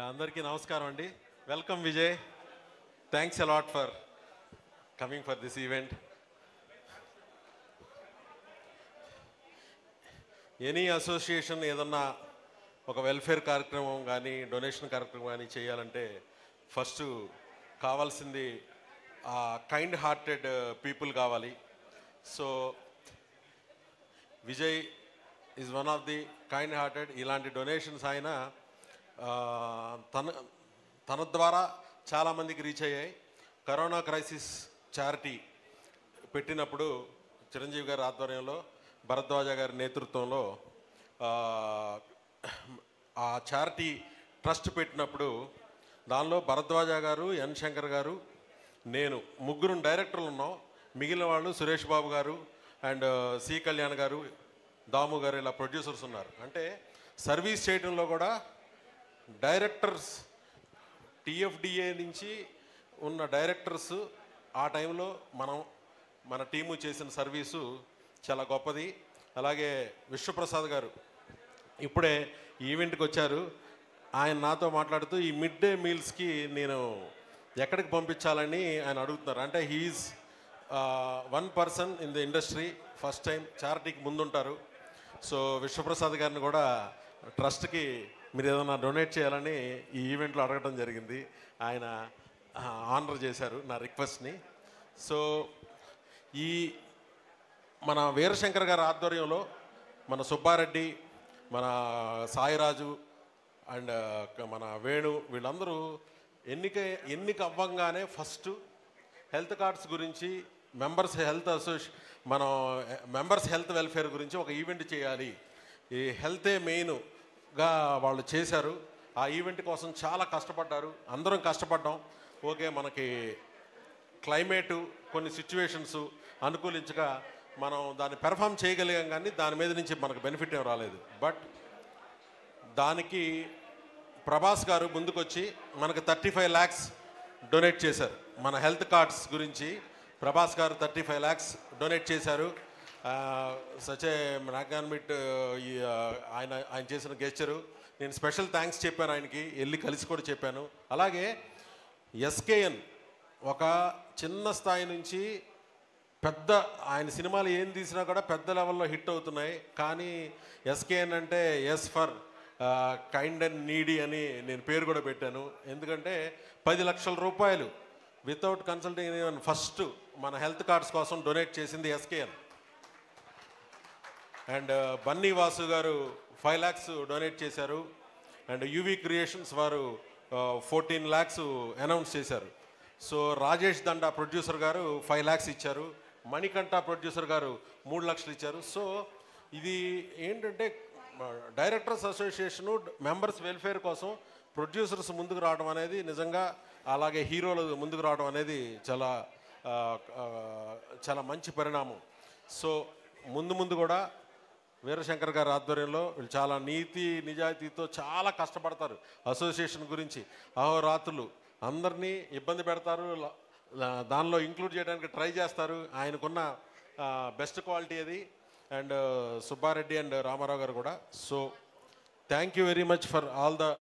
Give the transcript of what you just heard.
అందరికీ నమస్కారం అండి. Welcome Vijay. Thanks a lot for coming for this event. Any association ఏదన్నా ఒక వెల్ఫేర్ కార్యక్రమం కానీ డొనేషన్ కార్యక్రమం కానీ చేయాలంటే ఫస్ట్ కావాల్సింది కైండ్ హార్టెడ్ పీపుల్ కావాలి. So Vijay is one of the kind hearted. ఇలాంటి డొనేషన్స్ ఆయన తన ద్వారా చాలామందికి రీచ్ అయ్యాయి. కరోనా క్రైసిస్ చారిటీ పెట్టినప్పుడు చిరంజీవి గారి ఆధ్వర్యంలో భరద్వాజ గారి నేతృత్వంలో ఆ చారిటీ ట్రస్ట్ పెట్టినప్పుడు దానిలో భరద్వాజ గారు, ఎన్ శంకర్ గారు, నేను ముగ్గురు డైరెక్టర్లు ఉన్నాం. మిగిలిన వాళ్ళు సురేష్ బాబు గారు అండ్ సి కళ్యాణ్ గారు, దాము గారు ఇలా ప్రొడ్యూసర్స్ ఉన్నారు. అంటే సర్వీస్ చేయడంలో కూడా డైరెక్టర్స్ టీఎఫ్డిఏ నుంచి ఉన్న డైరెక్టర్స్ ఆ టైంలో మన టీము చేసిన సర్వీసు చాలా గొప్పది. అలాగే విశ్వప్రసాద్ గారు ఇప్పుడే ఈవెంట్కి వచ్చారు. ఆయన నాతో మాట్లాడుతూ ఈ మిడ్ డే మీల్స్కి నేను ఎక్కడికి పంపించాలని ఆయన అడుగుతున్నారు. అంటే he is one person in the industry, first time చారిటీకి ముందుంటారు. సో విశ్వప్రసాద్ గారిని కూడా ట్రస్ట్కి మీరు ఏదైనా డొనేట్ చేయాలని ఈ ఈవెంట్లో అడగడం జరిగింది. ఆయన ఆనర్ చేశారు నా రిక్వెస్ట్ని. సో ఈ మన వీరశంకర్ గారి ఆధ్వర్యంలో మన సుబ్బారెడ్డి, మన సాయిరాజు అండ్ మన వేణు వీళ్ళందరూ ఎన్నిక అవ్వంగానే ఫస్ట్ హెల్త్ కార్డ్స్ గురించి మెంబర్స్ హెల్త్ వెల్ఫేర్ గురించి ఒక ఈవెంట్ చేయాలి. ఈ హెల్తే మెయిన్గా వాళ్ళు చేశారు. ఆ ఈవెంట్ కోసం చాలా కష్టపడ్డారు. అందరం కష్టపడ్డాం. ఓకే, మనకి క్లైమేటు కొన్ని సిచ్యువేషన్స్ అనుకూలించక మనం దాన్ని పెర్ఫామ్ చేయగలిగాం, కానీ దాని మీద నుంచి మనకు బెనిఫిట్ ఏం రాలేదు. బట్ దానికి ప్రభాస్ గారు ముందుకొచ్చి మనకు 35 lakhs డొనేట్ చేశారు. మన హెల్త్ కార్డ్స్ గురించి ప్రభాస్ గారు 35 lakhs డొనేట్ చేశారు. సచే నాగాన్మిట్ ఆయన చేసిన గెస్చరు. నేను స్పెషల్ థ్యాంక్స్ చెప్పాను ఆయనకి, వెళ్ళి కలిసి కూడా చెప్పాను. అలాగే ఎస్కేఎన్ ఒక చిన్న స్థాయి నుంచి పెద్ద, ఆయన సినిమాలు ఏం తీసినా కూడా పెద్ద లెవెల్లో హిట్ అవుతున్నాయి. కానీ ఎస్కేఎన్ అంటే S for kind and needy అని నేను పేరు కూడా పెట్టాను. ఎందుకంటే 10 లక్షల రూపాయలు వితౌట్ కన్సల్టింగ్ ఫస్ట్ మన హెల్త్ కార్డ్స్ కోసం డొనేట్ చేసింది ఎస్కేఎన్. అండ్ బన్నీ వాసు గారు 5 lakhs డొనేట్ చేశారు. అండ్ యూవీ క్రియేషన్స్ వారు 14 lakhs అనౌన్స్ చేశారు. సో రాజేష్ దండా ప్రొడ్యూసర్ గారు 5 lakhs ఇచ్చారు. మణికంఠ ప్రొడ్యూసర్ గారు 3 lakhs ఇచ్చారు. సో ఇది ఏంటంటే డైరెక్టర్స్ అసోసియేషను మెంబర్స్ వెల్ఫేర్ కోసం ప్రొడ్యూసర్స్ ముందుకు రావడం అనేది నిజంగా, అలాగే హీరోలు ముందుకు రావడం అనేది చాలా మంచి పరిణామం. సో ముందు కూడా వీరశంకర్ గారి ఆధ్వర్యంలో వీళ్ళు చాలా నీతి నిజాయితీతో చాలా కష్టపడతారు. అసోసియేషన్ గురించి అహోరాత్రులు అందరినీ ఇబ్బంది పెడతారు, దానిలో ఇంక్లూడ్ చేయడానికి ట్రై చేస్తారు. ఆయనకున్న బెస్ట్ క్వాలిటీ అది. అండ్ సుబ్బారెడ్డి అండ్ రామారావు గారు కూడా. So thank you very much for all the